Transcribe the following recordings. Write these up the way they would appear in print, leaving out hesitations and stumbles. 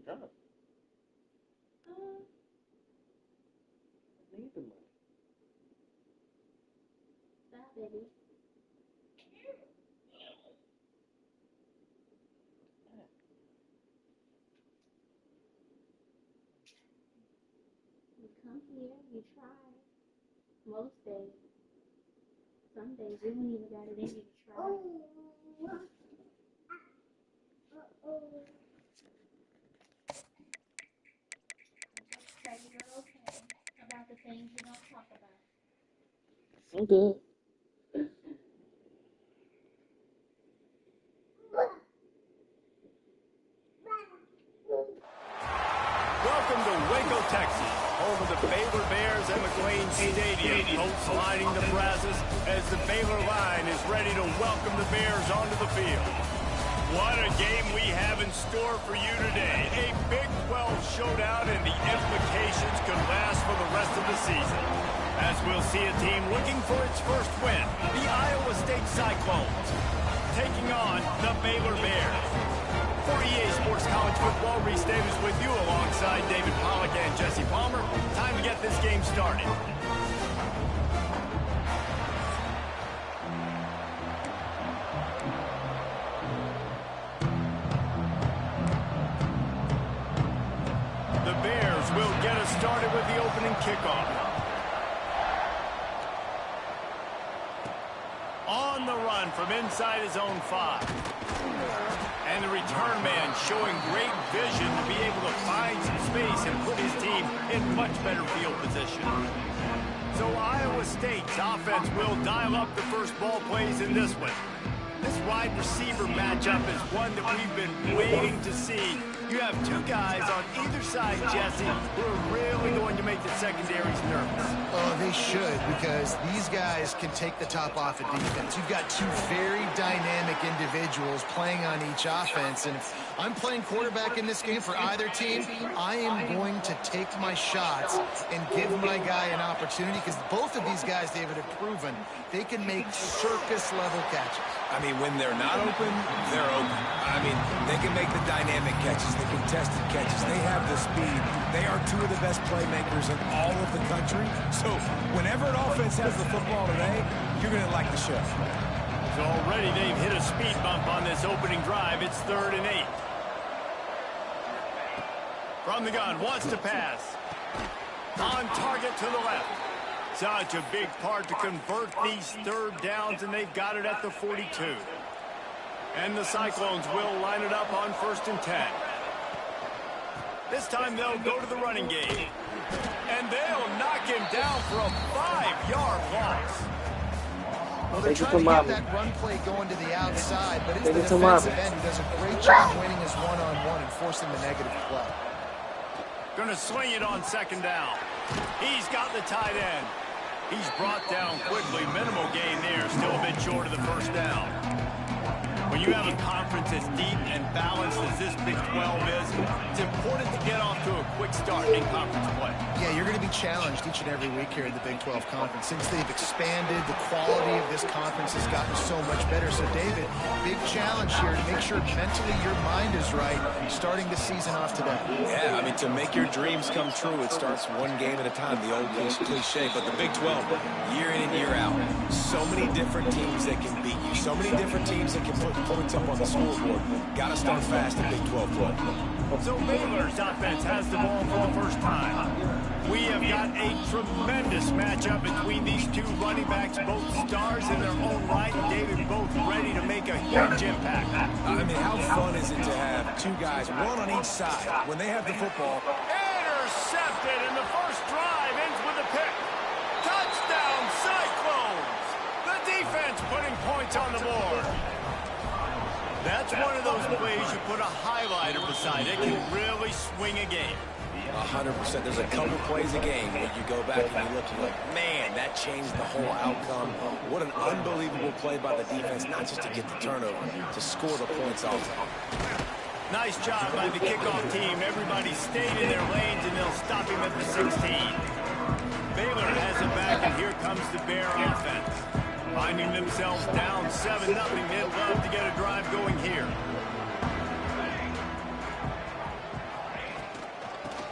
job. I need the money. Stop, baby. You come here, you try. Most days. Some days you don't even got it in you to try. You're okay about the things you don't talk about. I'm good. Welcome to Waco, Texas, home of the Baylor Bears at McLean Stadium. Coats lining the brasses as the Baylor line is ready to welcome the Bears onto the field. What a game we have in store for you today. A Big 12 showdown, and the implications could last for the rest of the season. As we'll see a team looking for its first win, the Iowa State Cyclones, taking on the Baylor Bears. For EA Sports College Football, Reese Davis with you alongside David Pollack and Jesse Palmer. Time to get this game started. The Bears will get us started with the opening kickoff. On the run from inside his own 5. And the return man showing great vision to be able to find some space and put his team in much better field position. So Iowa State's offense will dial up the first ball plays in this one. This wide receiver matchup is one that we've been waiting to see. You have two guys on either side, Jesse, who are really going to make the secondaries nervous. Oh, they should, because these guys can take the top off at defense. You've got two very dynamic individuals playing on each offense, and if I'm playing quarterback in this game for either team, I am going to take my shots and give my guy an opportunity, because both of these guys, David, have proven they can make circus-level catches. I mean, when they're not open, they're open. I mean, they can make the dynamic catches, the contested catches. They have the speed. They are two of the best playmakers in all of the country. So whenever an offense has the football today, you're going to like the show. So already they've hit a speed bump on this opening drive. It's 3rd and 8. From the gun, wants to pass. On target to the left. Such a big part to convert these 3rd downs, and they've got it at the 42. And the Cyclones will line it up on 1st and 10. This time they'll go to the running game. And they'll knock him down for a 5-yard loss. Well, they're trying to get that run play going to the outside, but it's the defensive end who does a great job winning his one-on-one and forcing the negative play. Going to swing it on 2nd down. He's got the tight end. He's brought down quickly. Minimal gain there. Still a bit short of the 1st down. When you have a conference as deep and balanced as this Big 12 is, it's important to get off to a quick start in conference play. Yeah, you're going to be challenged each and every week here in the Big 12 Conference. Since they've expanded, the quality of this conference has gotten so much better. So, David, big challenge here to make sure mentally your mind is right starting the season off today. Yeah, I mean, to make your dreams come true, it starts one game at a time, the old cliche. But the Big 12, year in and year out, so many different teams that can beat you, so many different teams that can put points up on the scoreboard. Got to start fast in Big 12 play. So Baylor's offense has the ball for the first time. We have got a tremendous matchup between these two running backs, both stars in their own right. David, both ready to make a huge impact. I mean, how fun is it to have two guys, one on each side, when they have the football? Intercepted, and the first drive ends with a pick. Touchdown, Cyclones! The defense putting points on the board. That's one of those plays you put a highlighter beside. It can really swing a game. 100%. There's a couple plays a game where you go back and you look and you're like, man, that changed the whole outcome. What an unbelievable play by the defense, not just to get the turnover, to score the points off. Nice job by the kickoff team. Everybody stayed in their lanes, and they'll stop him at the 16. Baylor has it back, and here comes the Bear offense. Finding themselves down 7-0. They'd love to get a drive going here.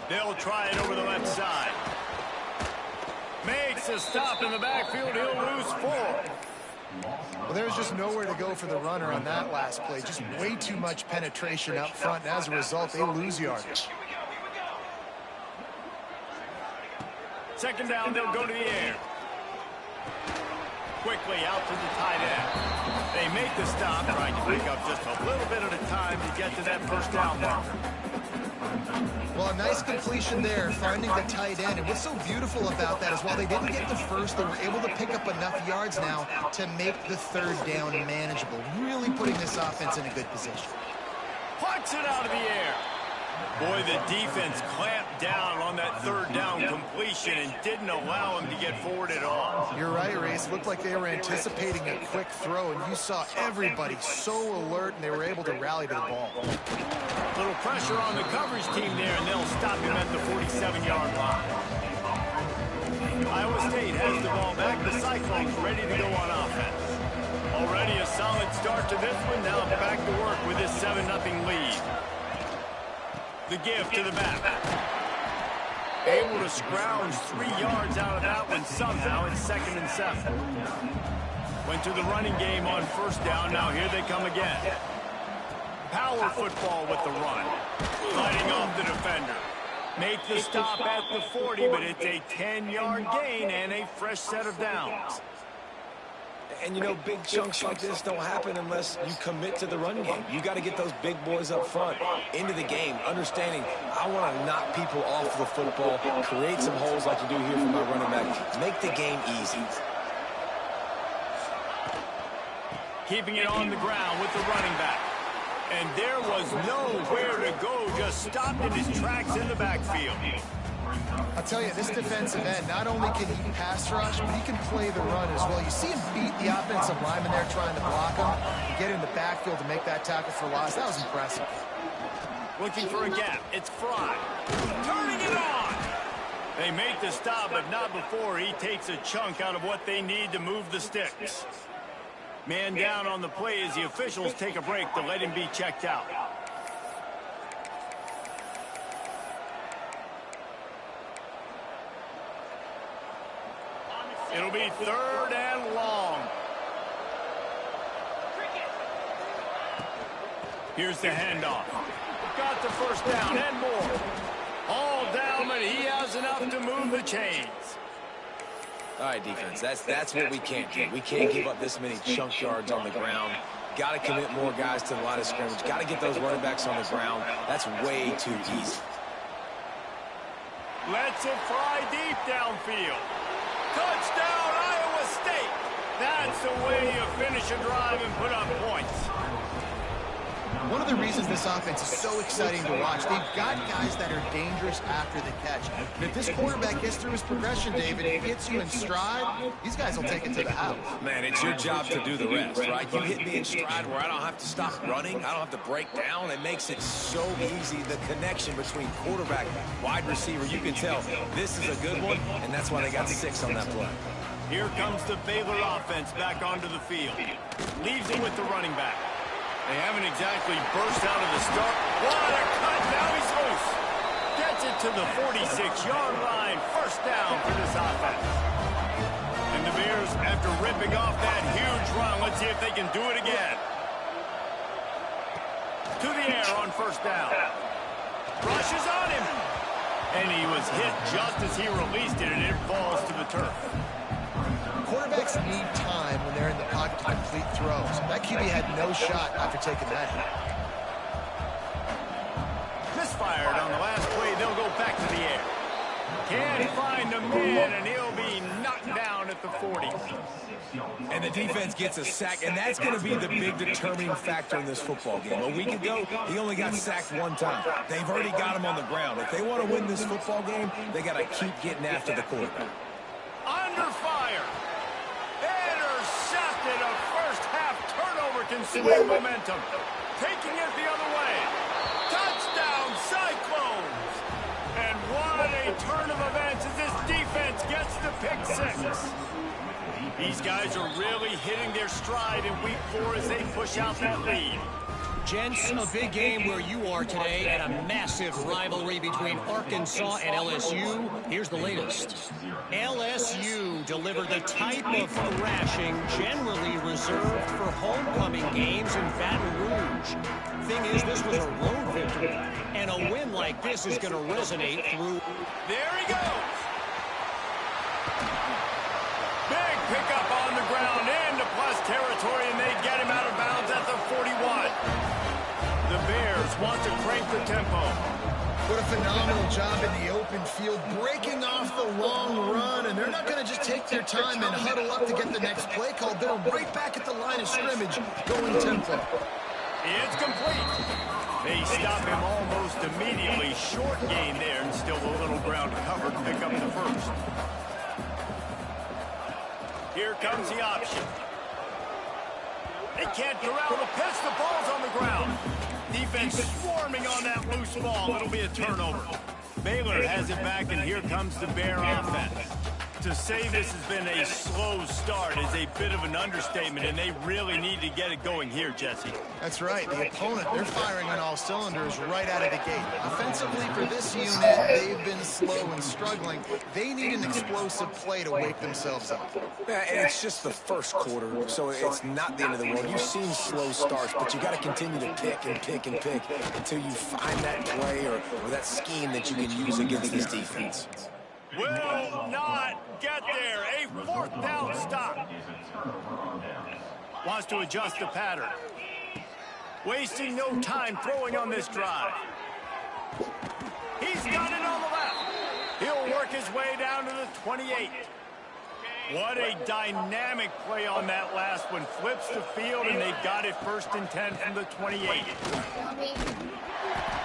They'll try it over the left side. Makes a stop in the backfield. He'll lose 4. Well, there's just nowhere to go for the runner on that last play. Just way too much penetration up front, and as a result, they lose yardage. Second down, they'll go to the air. Quickly out to the tight end. They make the stop, trying to pick up just a little bit at a time to get to that first down mark. Well, a nice completion there, finding the tight end. And what's so beautiful about that is while they didn't get the first, they were able to pick up enough yards now to make the third down manageable, really putting this offense in a good position. Plucks it out of the air. Boy, the defense clamped down on that third down completion and didn't allow him to get forward at all. You're right, Reese. Looked like they were anticipating a quick throw, and you saw everybody so alert, and they were able to rally to the ball. Little pressure on the coverage team there, and they'll stop him at the 47-yard line. Iowa State has the ball back. The Cyclones ready to go on offense. Already a solid start to this one. Now back to work with this 7-0 lead. The give to the back. Able to scrounge 3 yards out of that one somehow. It's 2nd and 7. Went to the running game on first down. Now here they come again. Power football with the run. Fighting off the defender. Make the stop at the 40, but it's a 10-yard gain and a fresh set of downs. And, you know, big chunks like this don't happen unless you commit to the run game. You got to get those big boys up front into the game, understanding I want to knock people off the football, create some holes like you do here for my running back, make the game easy. Keeping it on the ground with the running back. And there was nowhere to go, just stopped in his tracks in the backfield. I'll tell you, this defensive end, not only can he pass rush, but he can play the run as well. You see him beat the offensive lineman there trying to block him and get in the backfield to make that tackle for loss. That was impressive. Looking for a gap. It's Fry. Turning it on. They make the stop, but not before he takes a chunk out of what they need to move the sticks. Man down on the play as the officials take a break to let him be checked out. It'll be 3rd and long. Here's the handoff. Got the first down and more. All down, but he has enough to move the chains. All right, defense, that's what we can't do. We can't give up this many chunk yards on the ground. Got to commit more guys to the line of scrimmage. Got to get those running backs on the ground. That's way too easy. Lets it fly deep downfield. Touchdown, Iowa State. That's the way you finish a drive and put up points. One of the reasons this offense is so exciting to watch, they've got guys that are dangerous after the catch. And if this quarterback gets through his progression, David, and gets you in stride, these guys will take it to the house. Man, it's your job to do the rest, right? You hit me in stride where I don't have to stop running. I don't have to break down. It makes it so easy, the connection between quarterback, wide receiver. You can tell this is a good one, and that's why they got 6 on that play. Here comes the Baylor offense back onto the field. Leaves it with the running back. They haven't exactly burst out of the start. What a cut! Now he's loose. Gets it to the 46-yard line. First down for this offense. And the Bears, after ripping off that huge run, let's see if they can do it again. To the air on first down. Rushes on him. And he was hit just as he released it, and it falls to the turf. Quarterbacks need time when they're in the pocket to complete throws. That QB had no shot after taking that hit. Misfired on the last play. They'll go back to the air. Can't find a man, and he'll be knocked down at the 40. And the defense gets a sack, and that's going to be the big determining factor in this football game. A week ago, he only got sacked 1 time. They've already got him on the ground. If they want to win this football game, they got to keep getting after the quarterback. Under fire. Intercepted. A first-half turnover can swing momentum. Taking it the other way. Touchdown, Cyclones. And what a turn of events as this defense gets the pick 6. These guys are really hitting their stride in week 4 as they push out that lead. Gents, a big game where you are today and a massive rivalry between Arkansas and LSU. Here's the latest. LSU delivered the type of thrashing generally reserved for homecoming games in Baton Rouge. Thing is, this was a road victory, and a win like this is going to resonate through. There he goes. Big pickup on the ground into plus territory, and they get him out of bounds at the 41. The Bears want to crank the tempo. What a phenomenal job in the open field, breaking off the long run, and they're not going to just take their time and huddle up to get the next play called. They're right back at the line of scrimmage, going tempo. It's complete. They stop him almost immediately. Short gain there, and still a little ground covered to pick up the first. Here comes the option. They can't corral the pitch. The ball's on the ground. Defense swarming on that loose ball. It'll be a turnover. Baylor has it back, and here comes the Bear offense. To say this has been a slow start is a bit of an understatement, and they really need to get it going here, Jesse. That's right. The opponent, they're firing on all cylinders right out of the gate. Offensively, for this unit, they've been slow and struggling. They need an explosive play to wake themselves up. Yeah, and it's just the first quarter, so it's not the end of the world. You've seen slow starts, but you got to continue to pick and pick and pick until you find that play or that scheme that you can use against this defense. Will not get there. A fourth down stop. Wants to adjust the pattern. Wasting no time throwing on this drive. He's got it on the left. He'll work his way down to the 28. What a dynamic play on that last one. Flips the field, and they've got it 1st and 10 from the 28.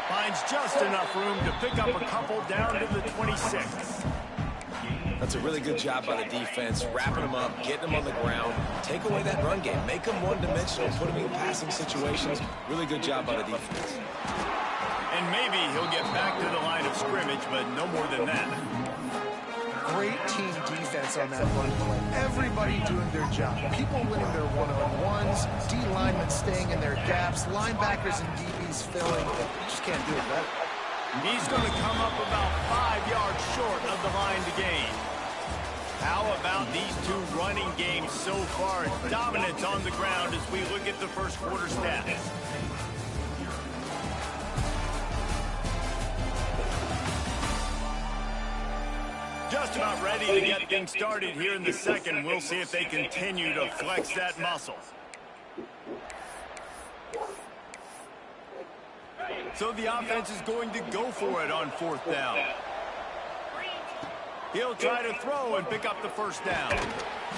Finds just enough room to pick up a couple down to the 26. That's a really good job by the defense, wrapping them up, getting them on the ground, take away that run game, make them one-dimensional, put them in passing situations. Really good job by the defense. And maybe he'll get back to the line of scrimmage, but no more than that. Great team defense on that run play. Everybody doing their job. People winning their one-on-ones, D linemen staying in their gaps, linebackers and DBs filling. You just can't do it better. He's going to come up about 5 yards short of the line to gain. How about these two running games so far? Dominance on the ground as we look at the first quarter stats. Just about ready to get things started here in the second. We'll see if they continue to flex that muscle. So the offense is going to go for it on 4th down. He'll try to throw and pick up the first down.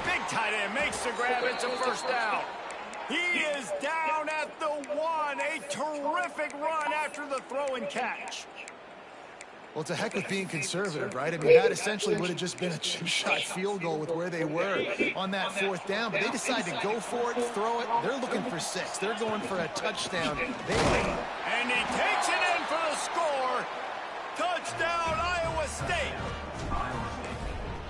Big tight end makes the grab. It's a first down. He is down at the 1. A terrific run after the throw and catch. Well, to heck with being conservative, right? I mean, that essentially would have just been a chip shot field goal with where they were on that 4th down. But they decide to go for it, throw it. They're looking for 6. They're going for a touchdown. And he takes it in for the score. Touchdown, Iowa State.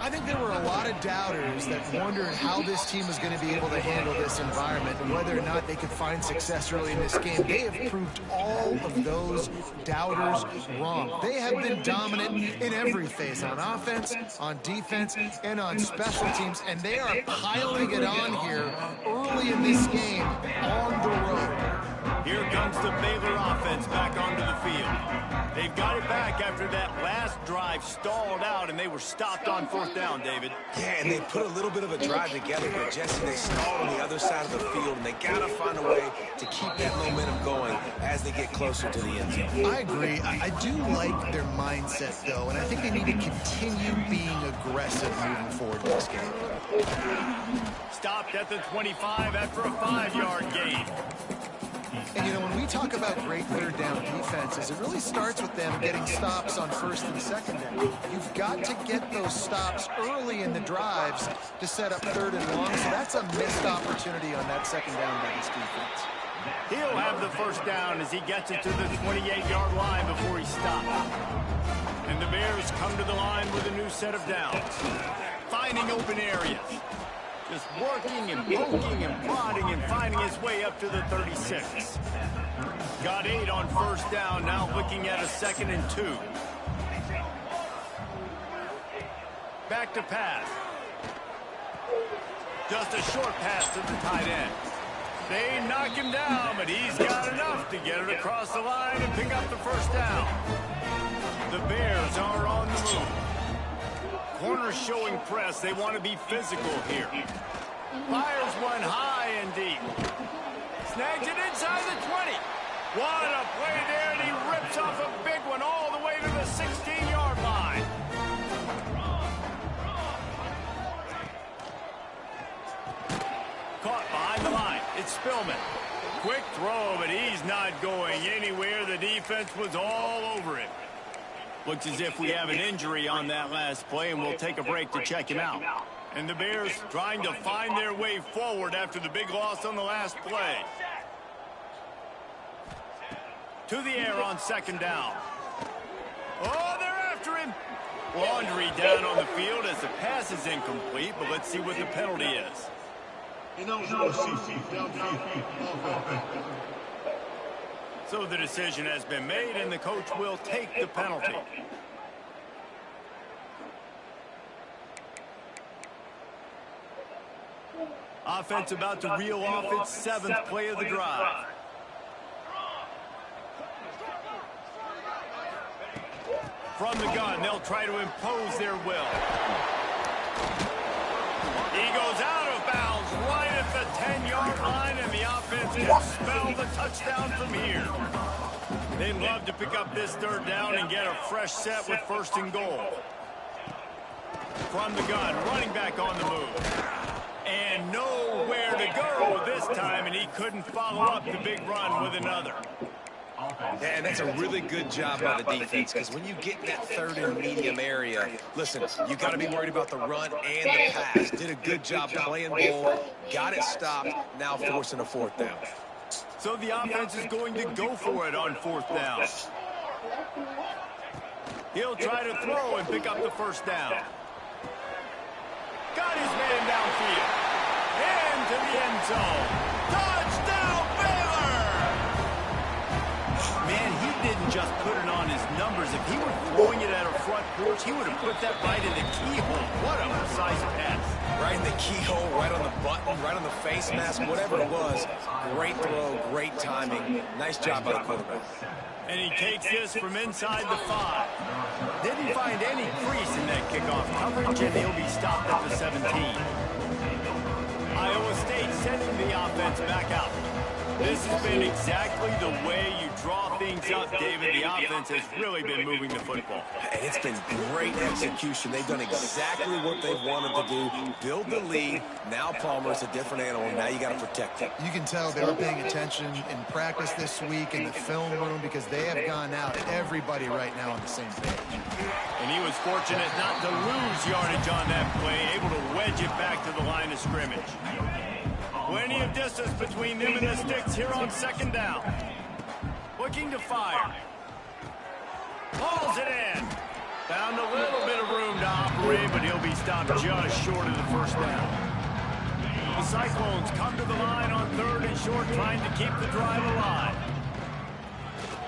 I think there were a lot of doubters that wondered how this team was going to be able to handle this environment and whether or not they could find success early in this game. They have proved all of those doubters wrong. They have been dominant in every phase, on offense, on defense, and on special teams, and they are piling it on here early in this game on the road. Here comes the Baylor offense back onto the field. They've got it back after that last drive stalled out, and they were stopped on 4th down, David. Yeah, and they put a little bit of a drive together, but Jesse, they stalled on the other side of the field, and they got to find a way to keep that momentum going as they get closer to the end zone. I agree. I do like their mindset, though, and I think they need to continue being aggressive moving forward in this game. Stopped at the 25 after a 5-yard gain. And, you know, when we talk about great 3rd down defenses, it really starts with them getting stops on 1st and 2nd down. You've got to get those stops early in the drives to set up 3rd and long, so that's a missed opportunity on that 2nd down by this defense. He'll have the first down as he gets it to the 28-yard line before he stops. And the Bears come to the line with a new set of downs. Finding open areas. Just working and poking and prodding and finding his way up to the 36. Got 8 on first down, now looking at a 2nd and 2. Back to pass. Just a short pass to the tight end. They knock him down, but he's got enough to get it across the line and pick up the first down. The Bears are on the move. Corners showing press. They want to be physical here. Fires one high and deep. Snags it inside the 20. What a play there, and he rips off a big one all the way to the 16-yard line. Caught behind the line. It's Spillman. Quick throw, but he's not going anywhere. The defense was all over him. Looks as if we have an injury on that last play, and we'll take a break to check him out. And the Bears trying to find their way forward after the big loss on the last play. To the air on 2nd down. Oh, they're after him. Laundry down on the field as the pass is incomplete, but let's see what the penalty is. So the decision has been made, and the coach will take the penalty. Offense about to reel off its 7th play of the drive. From the gun, they'll try to impose their will. He goes out of bounds right at the 10-yard line, and the offense can spell the touchdown from here. They'd love to pick up this 3rd down and get a fresh set with 1st and goal. From the gun, running back on the move. And nowhere to go this time, and he couldn't follow up the big run with another. Yeah, and that's a really good job by the defense, because when you get in that 3rd and medium area, listen, you got to be worried about the run and the pass. Did a good job playing ball, got it stopped, now forcing a 4th down. So the offense is going to go for it on 4th down. He'll try to throw and pick up the 1st down. Got his man downfield. Into the end zone. Touchdown, Baylor! Man, he didn't just put it on his numbers. If he were throwing it at a front porch, he would have put that right in the keyhole. What a precise pass. Right in the keyhole, right on the button, right on the face mask, whatever it was. Great throw, great timing. Nice job by the quarterback. And he takes this from inside the 5. Didn't find any crease in that kickoff coverage, and he'll be stopped at the 17. Iowa State sending the offense back out. This has been exactly the way you draw things up, David. The offense has really been moving the football. And it's been great execution. They've done exactly what they've wanted to do. Build the lead. Now Palmer's a different animal. Now you got to protect him. You can tell they were paying attention in practice this week in the film room, because they have gone out, everybody right now on the same page. And he was fortunate not to lose yardage on that play, able to wedge it back to the line of scrimmage. Plenty of distance between them and the sticks here on 2nd down. Looking to fire. Hauls it in. Found a little bit of room to operate, but he'll be stopped just short of the 1st down. The Cyclones come to the line on 3rd and short, trying to keep the drive alive.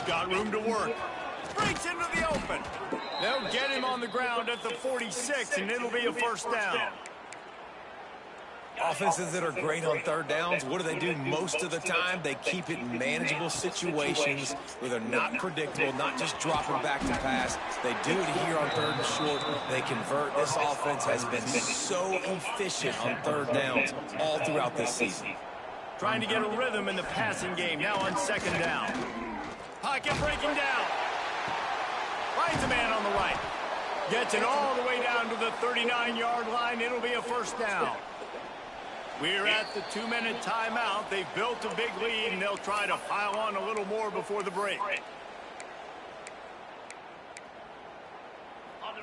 Got room to work. Breaks into the open. They'll get him on the ground at the 46, and it'll be a 1st down. Offenses that are great on 3rd downs, what do? Most of the time, they keep it in manageable situations where they're not predictable, not just dropping back to pass. They do it here on 3rd and short. They convert. This offense has been so efficient on 3rd downs all throughout this season. Trying to get a rhythm in the passing game now on 2nd down. Pocket breaking down. Finds a man on the right. Gets it all the way down to the 39-yard line. It'll be a 1st down. We're at the 2-minute timeout. They've built a big lead, and they'll try to pile on a little more before the break.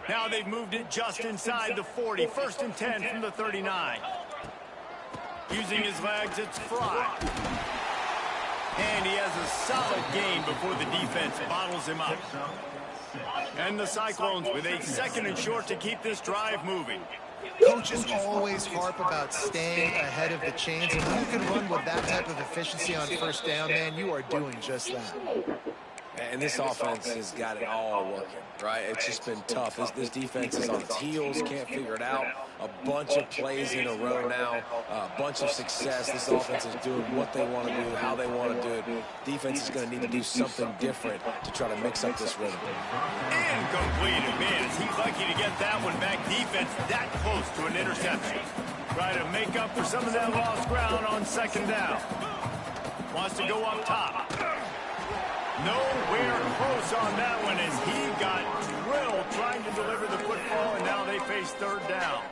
Now they've moved it just inside the 40. 1st and 10 from the 39. Using his legs, it's Fry. And he has a solid gain before the defense bottles him up. And the Cyclones with a 2nd and short to keep this drive moving. Coaches always harp about staying ahead of the chains, and when you can run with that type of efficiency on first down, man, you are doing just that. And this offense has got it all working, right? It's just been tough. This defense is on its heels, can't figure it out. A bunch of plays in a row now, a bunch of success. This offense is doing what they want to do, how they want to do it. Defense is going to need to do something different to try to mix up this rhythm. Incomplete. Man, is he lucky to get that one back. Defense that close to an interception. Try to make up for some of that lost ground on second down. Wants to go up top. Nowhere close on that one as he got drilled trying to deliver the football, and now they face third down.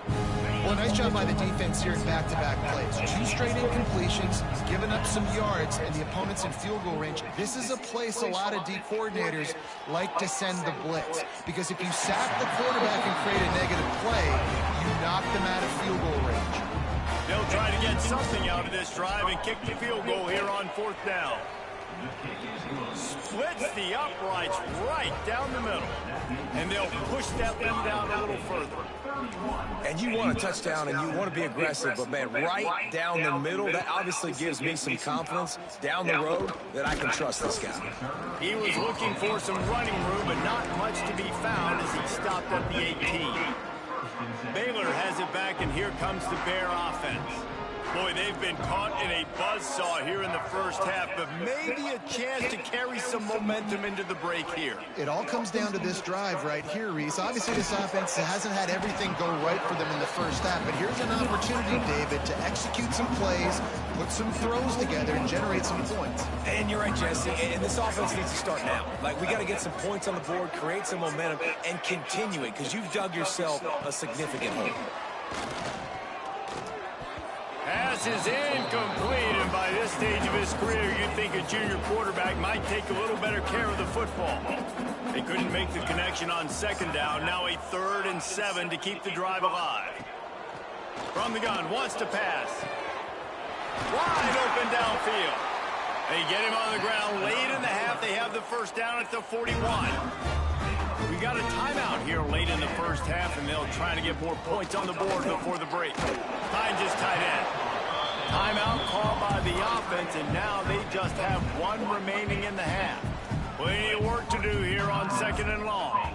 Well, nice job by the defense here in back-to-back plays. 2 straight incompletions, giving up some yards, and the opponent's in field goal range. This is a place a lot of D coordinators like to send the blitz, because if you sack the quarterback and create a negative play, you knock them out of field goal range. They'll try to get something out of this drive and kick the field goal here on fourth down. Splits the uprights right down the middle. And they'll push that lead out a little further. And you want a touchdown and you want to be aggressive, but man, right down the middle, that obviously gives me some confidence down the road that I can trust this guy. He was looking for some running room, but not much to be found as he stopped at the 18. Baylor has it back, and here comes the Bear offense. Boy, they've been caught in a buzzsaw here in the first half, but maybe a chance to carry some momentum into the break here. It all comes down to this drive right here, Reese. Obviously, this offense hasn't had everything go right for them in the first half, but here's an opportunity, David, to execute some plays, put some throws together, and generate some points. And you're right, Jesse, and this offense needs to start now. Like, we got to get some points on the board, create some momentum, and continue it, because you've dug yourself a significant hole. Pass is incomplete, and by this stage of his career, you'd think a junior quarterback might take a little better care of the football. They couldn't make the connection on second down. Now a 3rd and 7 to keep the drive alive. From the gun, wants to pass. Wide open downfield. They get him on the ground late in the half. They have the first down at the 41. We got a timeout here late in the first half, and they'll try to get more points on the board before the break. Hines is tight end. Timeout called by the offense, and now they just have 1 remaining in the half. Plenty of work to do here on 2nd and long.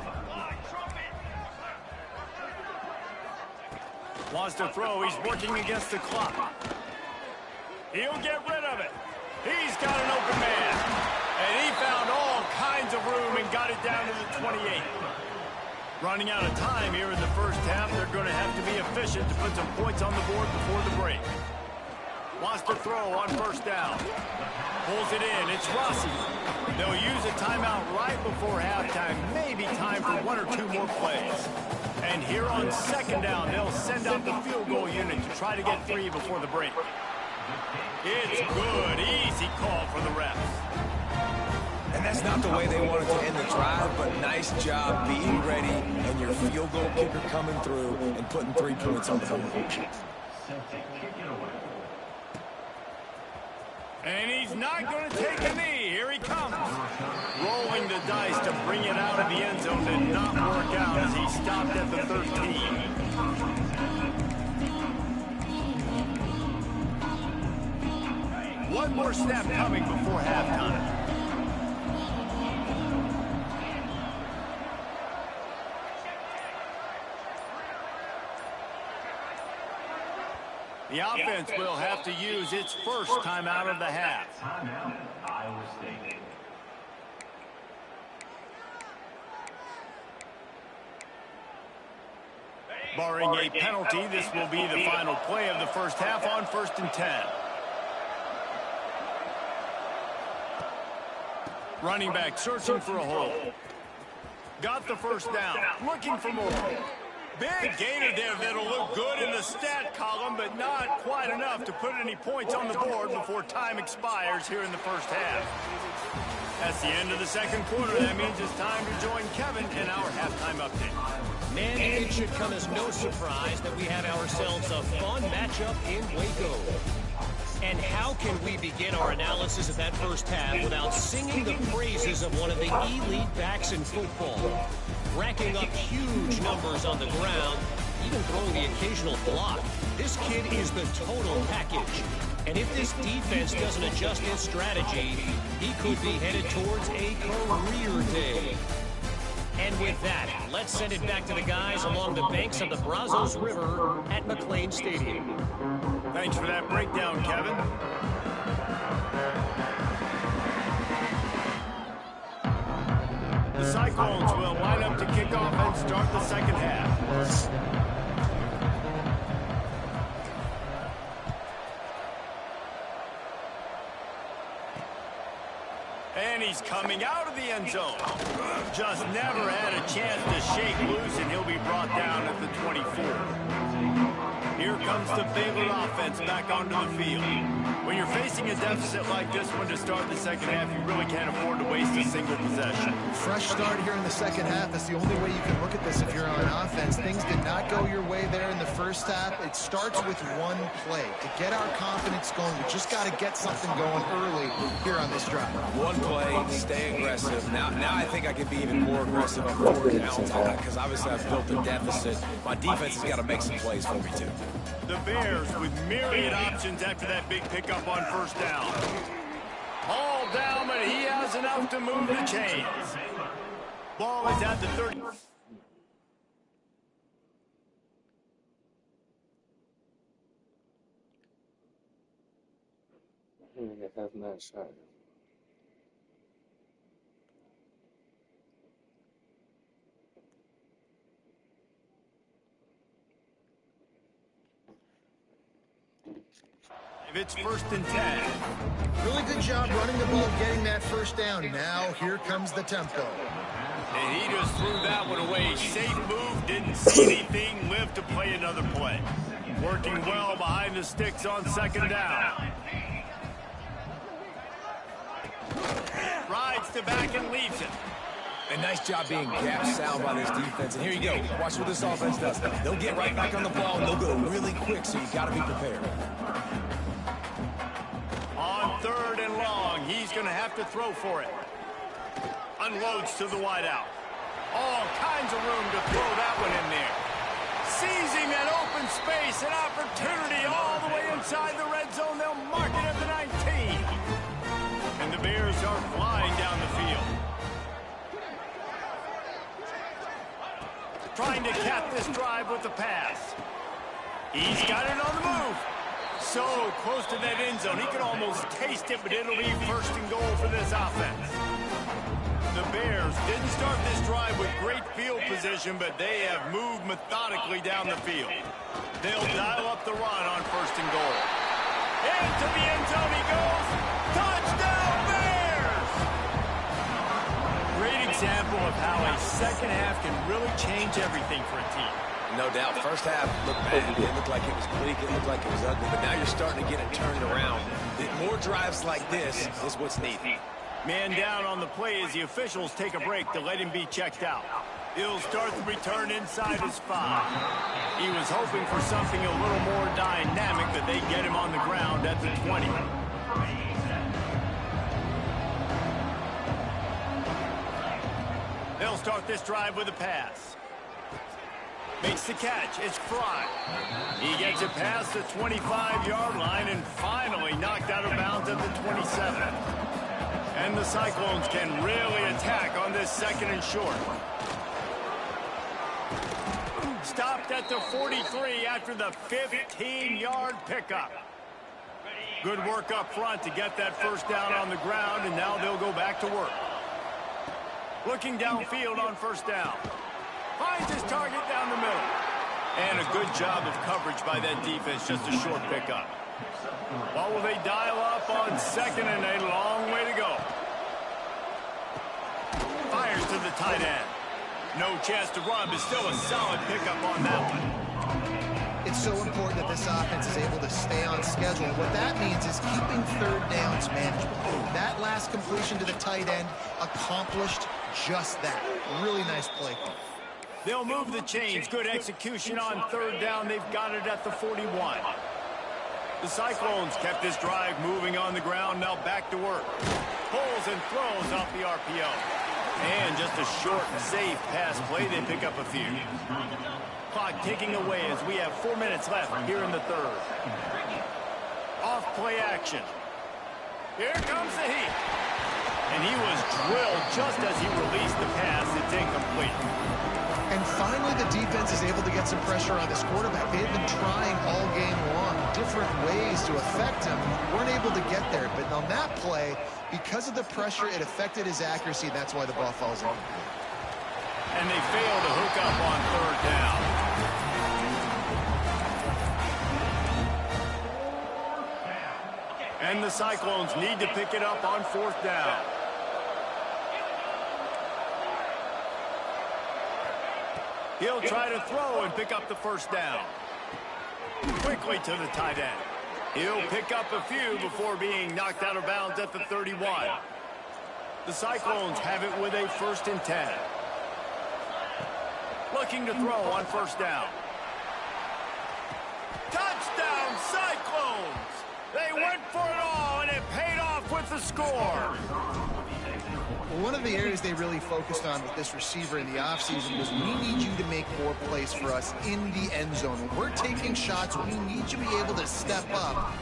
Wants to throw. He's working against the clock. He'll get rid of it. He's got an open man. And he found all kinds of room and got it down to the 28. Running out of time here in the first half. They're going to have to be efficient to put some points on the board before the break. Wants to throw on first down. Pulls it in. It's Rossi. They'll use a timeout right before halftime. Maybe time for 1 or 2 more plays. And here on second down, they'll send out the field goal unit to try to get 3 before the break. It's good. Easy call for the refs. And that's not the way they wanted to end the drive, but nice job being ready and your field goal kicker coming through and putting 3 points on the board. And he's not going to take a knee. Here he comes. Rolling the dice to bring it out of the end zone did not work out as he stopped at the 13. One more snap coming before halftime. The offense will have to use its first timeout of the half. Timeout, Iowa State. Barring a penalty, this will be the final play of the first half on 1st and 10. Running back searching for a hole. Got the first down. Looking for more. Big gainer there that'll look good in the stat column, but not quite enough to put any points on the board before time expires here in the first half. That's the end of the second quarter. That means it's time to join Kevin in our halftime update. Man, it should come as no surprise that we have ourselves a fun matchup in Waco. And how can we begin our analysis of that first half without singing the praises of one of the elite backs in football? Racking up huge numbers on the ground, even throwing the occasional block. This kid is the total package. And if this defense doesn't adjust its strategy, he could be headed towards a career day. And with that, let's send it back to the guys along the banks of the Brazos River at McLean Stadium. Thanks for that breakdown, Kevin. The Cyclones will line up to kick off and start the second half. And he's coming out of the end zone. Just never had a chance to shake loose, and he'll be brought down at the 24. Here comes the Baylor offense back onto the field. When you're facing a deficit like this one to start the second half, you really can't afford to waste a single possession. Fresh start here in the second half. That's the only way you can look at this if you're on offense. Things did not go your way there in the first half. It starts with one play. To get our confidence going, we just got to get something going early here on this drive. One play, stay aggressive. Now I think I can be even more aggressive on fourth down because obviously I've built a deficit. My defense has got to make some plays for me too. The Bears with myriad options after that big pickup on first down. Ball down, but he has enough to move the chains. Ball is at the 30. That's not shot. It's 1st and 10. Really good job running the ball, getting that first down. Now here comes the tempo. And he just threw that one away. Safe move, didn't see anything, lived to play another play. Working well behind the sticks on second down. Rides to back and leaves it. A nice job being gap sound by this defense. And here you go. Watch what this offense does. They'll get right back on the ball, and they'll go really quick, so you got to be prepared. On 3rd and long, he's going to have to throw for it. Unloads to the wideout. All kinds of room to throw that one in there. Seizing that open space, an opportunity all the way inside the red zone. They'll mark it at the 19. And the Bears are flying down the field. Trying to cap this drive with the pass. He's got it on the move. So close to that end zone, he can almost taste it, but it'll be 1st and goal for this offense. The Bears didn't start this drive with great field position, but they have moved methodically down the field. They'll dial up the run on 1st and goal. Into the end zone he goes. Touchdown, Bears! Great example of how a second half can really change everything for a team. No doubt. First half looked bad. It looked like it was bleak. It looked like it was ugly. But now you're starting to get it turned around. More drives like this is what's needed. Man down on the play as the officials take a break to let him be checked out. He'll start the return inside his 5. He was hoping for something a little more dynamic, but they get him on the ground at the 20. They'll start this drive with a pass. Makes the catch. It's Fry. He gets it past the 25-yard line and finally knocked out of bounds at the 27. And the Cyclones can really attack on this 2nd and short. Stopped at the 43 after the 15-yard pickup. Good work up front to get that first down on the ground, and now they'll go back to work. Looking downfield on first down. Finds his target down the middle. And a good job of coverage by that defense, just a short pickup. Well, will they dial up on 2nd and a long way to go? Fires to the tight end. No chance to run, but still a solid pickup on that one. It's so important that this offense is able to stay on schedule. What that means is keeping 3rd downs manageable. That last completion to the tight end accomplished just that. Really nice play call. They'll move the chains. Good execution on 3rd down. They've got it at the 41. The Cyclones kept this drive moving on the ground. Now back to work. Pulls and throws off the RPO. And just a short, safe pass play. They pick up a few. Clock ticking away as we have 4 minutes left here in the third. Off play action. Here comes the heat. And he was drilled just as he released the pass. It's incomplete. And finally, the defense is able to get some pressure on this quarterback. They've been trying all game long, different ways to affect him. Weren't able to get there. But on that play, because of the pressure, it affected his accuracy. That's why the ball falls in. And they fail to hook up on third down. And the Cyclones need to pick it up on fourth down. He'll try to throw and pick up the first down. Quickly to the tight end. He'll pick up a few before being knocked out of bounds at the 31. The Cyclones have it with a 1st and 10. Looking to throw on first down. Touchdown, Cyclones! They went for it all, and it paid off with the score. One of the areas they really focused on with this receiver in the offseason was we need you to make more plays for us in the end zone. When we're taking shots, we need you to be able to step up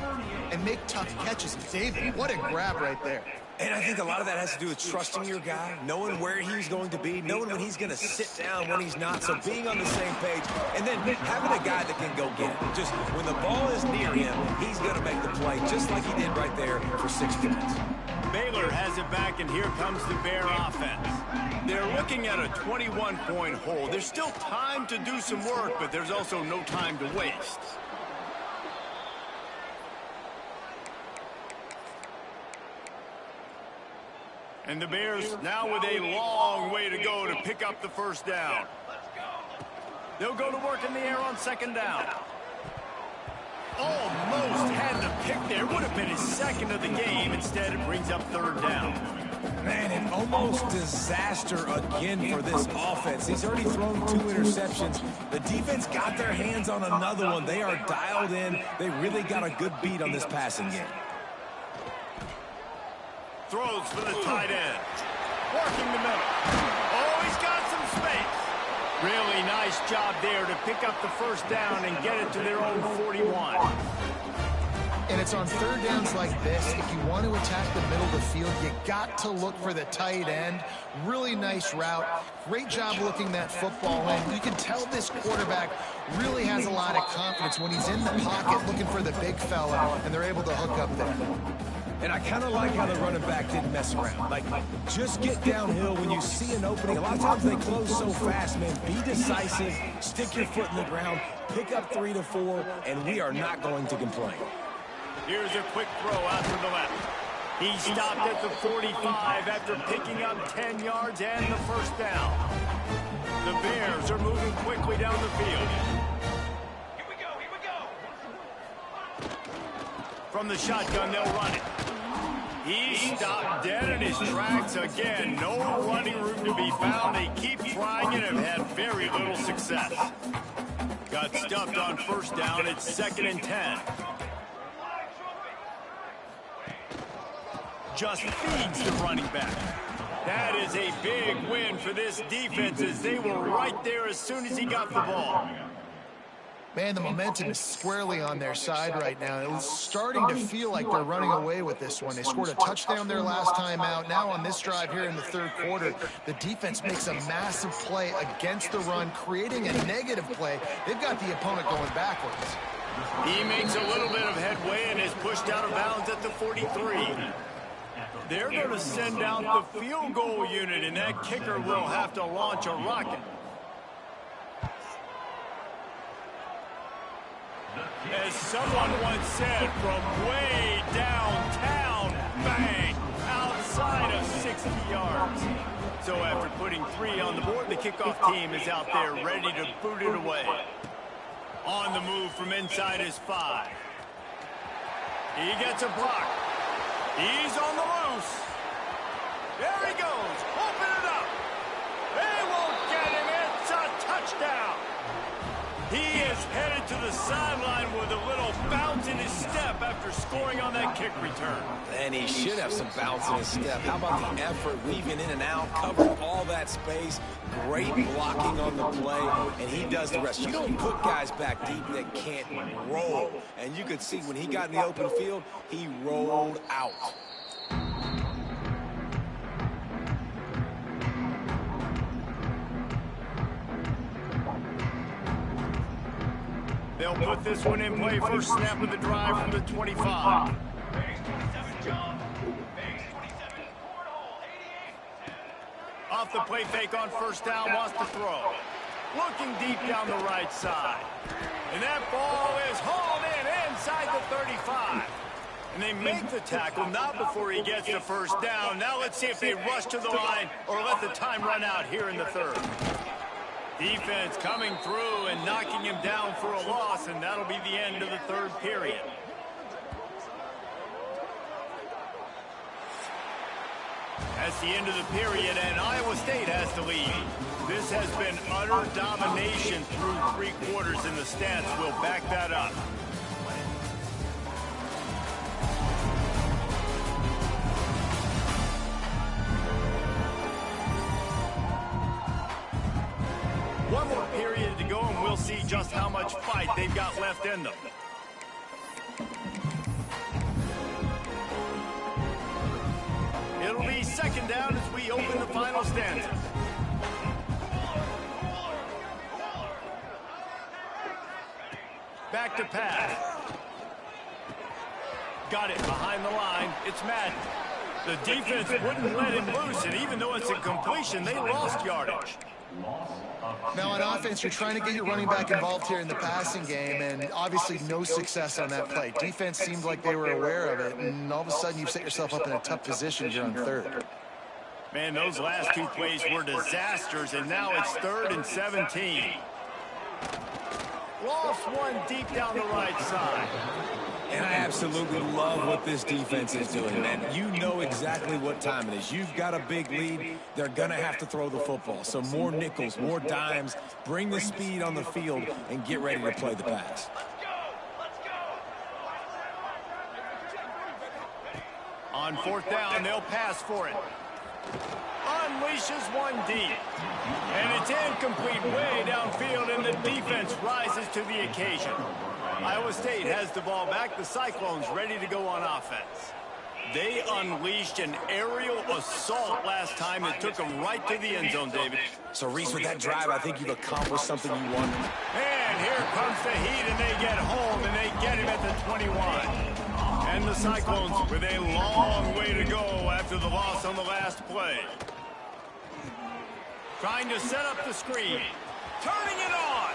and make tough catches. David, what a grab right there. And I think a lot of that has to do with trusting your guy, knowing where he's going to be, knowing when he's going to sit down, when he's not, so being on the same page, and then having a guy that can go get it. Just when the ball is near him, he's going to make the play, just like he did right there for 6 points. Baylor has it back, and here comes the Bear offense. They're looking at a 21-point hole. There's still time to do some work, but there's also no time to waste. And the Bears now with a long way to go to pick up the first down. They'll go to work in the air on second down. Almost had the pick there. Would have been his second of the game. Instead, it brings up third down. Man, an almost disaster again for this offense. He's already thrown 2 interceptions. The defense got their hands on another one. They are dialed in. They really got a good beat on this passing game. Throws for the tight end. Working the middle. Oh, he's got some space. Really nice job there to pick up the first down and get it to their own 41. And it's on third downs like this, if you want to attack the middle of the field, you got to look for the tight end. Really nice route. Great job looking that football in. You can tell this quarterback really has a lot of confidence when he's in the pocket looking for the big fella, and they're able to hook up there. And I kind of like how the running back didn't mess around. Like, just get downhill when you see an opening. A lot of times they close so fast, man. Be decisive, stick your foot in the ground, pick up 3 to 4, and we are not going to complain. Here's a quick throw out to the left. He stopped at the 45 after picking up 10 yards and the first down. The Bears are moving quickly down the field. Here we go. From the shotgun, they'll run it. He stopped dead in his tracks again. No running room to be found. They keep trying it and have had very little success. Got stuffed on first down. It's 2nd and 10. Just feeds the running back. That is a big win for this defense as they were right there as soon as he got the ball. Man, the momentum is squarely on their side right now. It's starting to feel like they're running away with this one. They scored a touchdown their last time out. Now on this drive here in the third quarter, the defense makes a massive play against the run, creating a negative play. They've got the opponent going backwards. He makes a little bit of headway and is pushed out of bounds at the 43. They're going to send out the field goal unit, and that kicker will have to launch a rocket. As someone once said, from way downtown, bang, outside of 60 yards. So after putting 3 on the board, the kickoff team is out there ready to boot it away. On the move from inside his 5. He gets a block. He's on the loose. There he goes. Open it up. They won't get him. It's a touchdown. He is headed to the sideline with a little bounce in his step after scoring on that kick return. And he should have some bounce in his step. How about the effort, weaving in and out, covering all that space, great blocking on the play, and he does the rest. You don't put guys back deep that can't roll. And you could see when he got in the open field, he rolled out. They'll put this one in play. First snap of the drive from the 25. Off the play fake on first down, wants to throw. Looking deep down the right side. And that ball is hauled in inside the 35. And they make the tackle, not before he gets the first down. Now let's see if they rush to the line or let the time run out here in the third. Defense coming through and knocking him down for a loss, and that'll be the end of the third period. That's the end of the period, and Iowa State has to lead. This has been utter domination through 3 quarters, and the stats will back that up. One more period to go, and we'll see just how much fight they've got left in them. It'll be second down as we open the final stanza. Back to pass. Got it behind the line. It's Madden. The defense wouldn't let him loose, and even though it's a completion, they lost yardage. Now on offense, you're trying to get your running back involved here in the passing game, and obviously no success on that play. Defense seemed like they were aware of it, and all of a sudden you've set yourself up in a tough position here on third. Man, those last 2 plays were disasters, and now it's 3rd and 17. Lost one deep down the right side. And I absolutely love what this defense is doing, man. You know exactly what time it is. You've got a big lead. They're going to have to throw the football. So more nickels, more dimes, bring the speed on the field, and get ready to play the pass. On 4th down, they'll pass for it. Unleashes one deep. And it's incomplete way downfield, and the defense rises to the occasion. Iowa State has the ball back. The Cyclones ready to go on offense. They unleashed an aerial assault last time that took them right to the end zone, David. So, Reese, with that drive, I think you've accomplished something you wanted. And here comes the heat, and they get home, and they get him at the 21. And the Cyclones with a long way to go after the loss on the last play. Trying to set up the screen. Turning it on.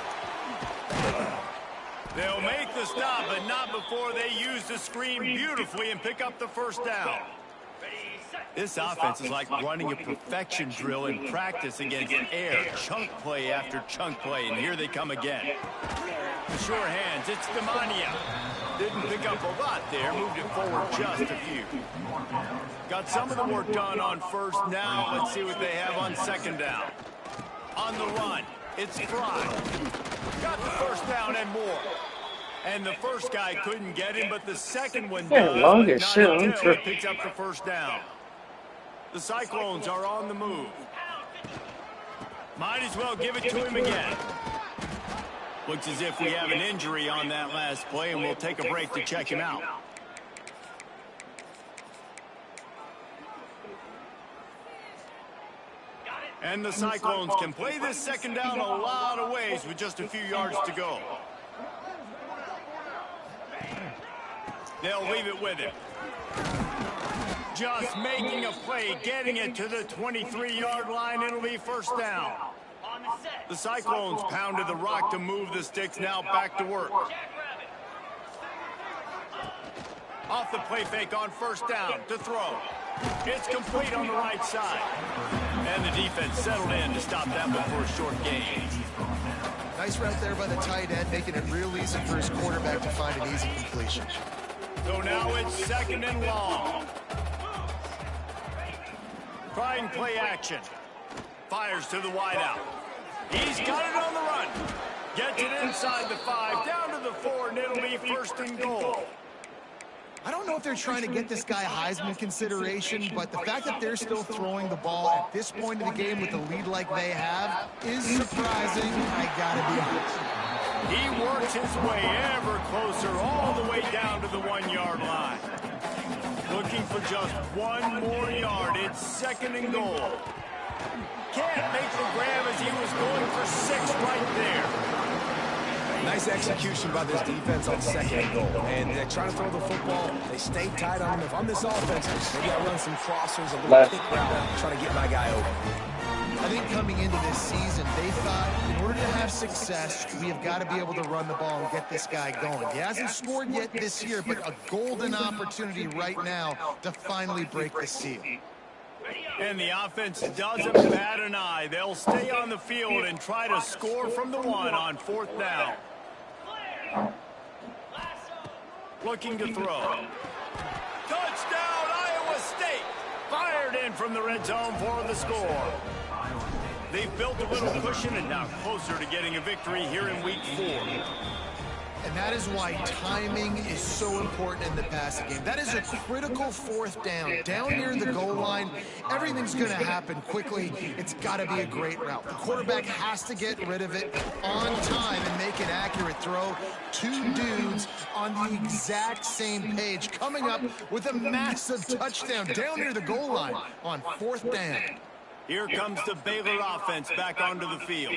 They'll make the stop, but not before they use the screen beautifully and pick up the first down. This offense is like running a perfection drill in practice against air. Chunk play after chunk play, and here they come again. The sure hands, it's Demania. Didn't pick up a lot there, moved it forward just a few. Got some of the work done on first. Now let's see what they have on second down. On the run, it's Fry. Got the first down and more. And the first guy couldn't get him, but the second one does. But not until he picks up the first down. The Cyclones are on the move. Might as well give it to him again. Looks as if we have an injury on that last play, and we'll take a break to check him out. And the Cyclones can play this second down a lot of ways with just a few yards to go. They'll leave it with him. Just making a play, getting it to the 23-yard line. It'll be first down. The Cyclones pounded the rock to move the sticks. Now back to work. Off the play fake on first down to throw. It's complete on the right side. And the defense settled in to stop that one for a short gain. Nice route there by the tight end, making it real easy for his quarterback to find an easy completion. So now it's second and long. Trying play action. Fires to the wideout. He's got it on the run. Gets it inside the 5, down to the 4, and it'll be first and goal. I don't know if they're trying to get this guy Heisman consideration, but the fact that they're still throwing the ball at this point of the game with the lead like they have is surprising, I gotta be honest. He works his way ever closer all the way down to the 1-yard line. Looking for just one more yard. It's second and goal. Can't make the grab as he was going for 6 right there. Nice execution by this defense on second and goal. And they're trying to throw the football. They stay tight on him. If I'm this offense, maybe I run some crossers, a little thick route, try to get my guy open. I think coming into this season, they thought in order to have success, we have got to be able to run the ball and get this guy going. He hasn't scored yet this year, but a golden opportunity right now to finally break the seal. And the offense doesn't bat an eye. They'll stay on the field and try to score from the 1 on 4th down. Looking to throw. Touchdown, Iowa State! Fired in from the red zone for the score. They've built a little cushion and now closer to getting a victory here in week 4. And that is why timing is so important in the passing game. That is a critical 4th down. Down near the goal line, everything's going to happen quickly. It's got to be a great route. The quarterback has to get rid of it on time and make an accurate throw. 2 dudes on the exact same page coming up with a massive touchdown down near the goal line on 4th down. Here comes the Baylor offense back onto the field.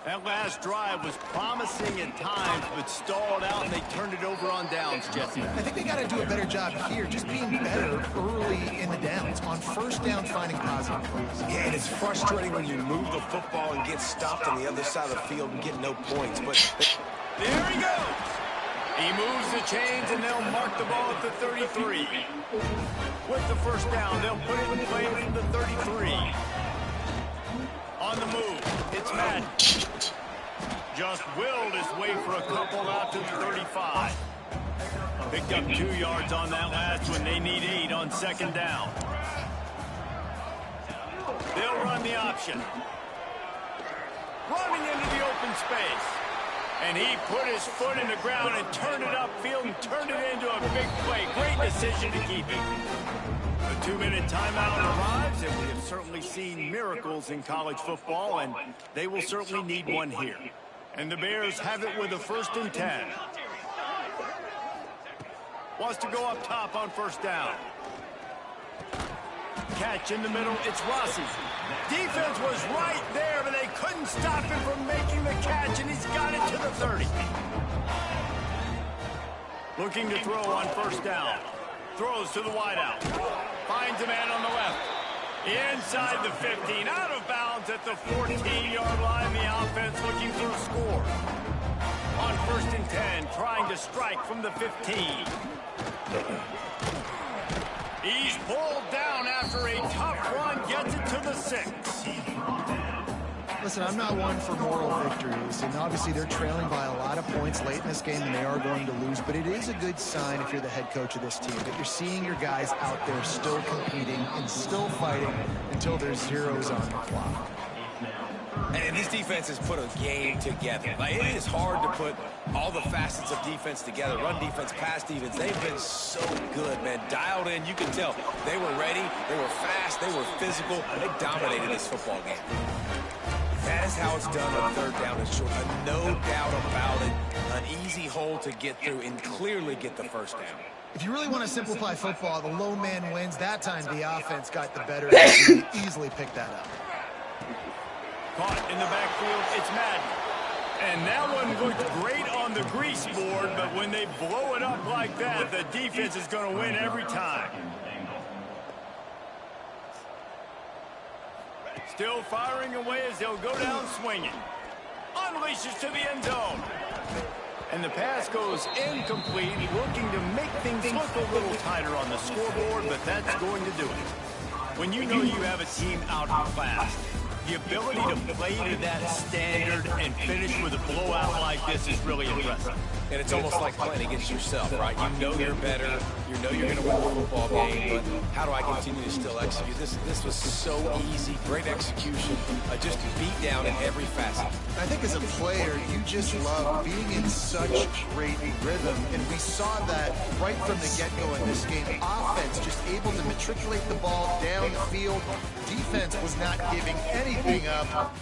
That last drive was promising at times, but stalled out, and they turned it over on downs, Jesse. I think they got to do a better job here, just being better early in the downs. On 1st down, finding positive plays. Yeah, and it's frustrating when you move the football and get stopped on the other side of the field and get no points. But there he goes. He moves the chains, and they'll mark the ball at the 33. With the 1st down, they'll put it in play from the 33. On the move, it's Madden. Just willed his way for a couple out to the 35. Picked up 2 yards on that last one. They need 8 on 2nd down. They'll run the option. Running into the open space. And he put his foot in the ground and turned it upfield and turned it into a big play. Great decision to keep it. A 2-minute timeout arrives, and we have certainly seen miracles in college football, and they will certainly need one here. And the Bears have it with a 1st and 10. Wants to go up top on 1st down. Catch in the middle, it's Rossi. Defense was right there, but they couldn't stop him from making the catch, and he's got it to the 30. Looking to throw on 1st down. Throws to the wideout. Finds a man on the left. Inside the 15. Out of bounds at the 14-yard line. The offense looking for a score. On 1st and 10, trying to strike from the 15. He's pulled down after a tough run. Gets it to the 6. Listen, I'm not one for moral victories, and obviously they're trailing by a lot of points late in this game, and they are going to lose, but it is a good sign if you're the head coach of this team that you're seeing your guys out there still competing and still fighting until there's zeros on the clock. And this defense has put a game together. Like, it is hard to put all the facets of defense together. Run defense, pass defense. They've been so good, man. Dialed in. You can tell they were ready. They were fast. They were physical. They dominated this football game. That is how it's done on 3rd down and short. No doubt about it. An easy hole to get through and clearly get the 1st down. If you really want to simplify football, the lone man wins. That time the offense got the better. They easily picked that up. Caught in the backfield, it's Madden. And that one looked great on the grease board, but when they blow it up like that, the defense is going to win every time. Still firing away as they'll go down swinging. Unleashes to the end zone. And the pass goes incomplete, looking to make things look a little tighter on the scoreboard, but that's going to do it. When you know you have a team outclassed, The ability to play to that standard and finish with a blowout like this is really impressive. And it's almost like playing against yourself, right? You know you're better. You know you're going to win the football game, but how do I continue to still execute? This was so easy. Great execution. Just beat down in every facet. I think as a player, you just love being in such great rhythm, and we saw that right from the get-go in this game. Offense just able to matriculate the ball downfield. Defense was not giving anything up.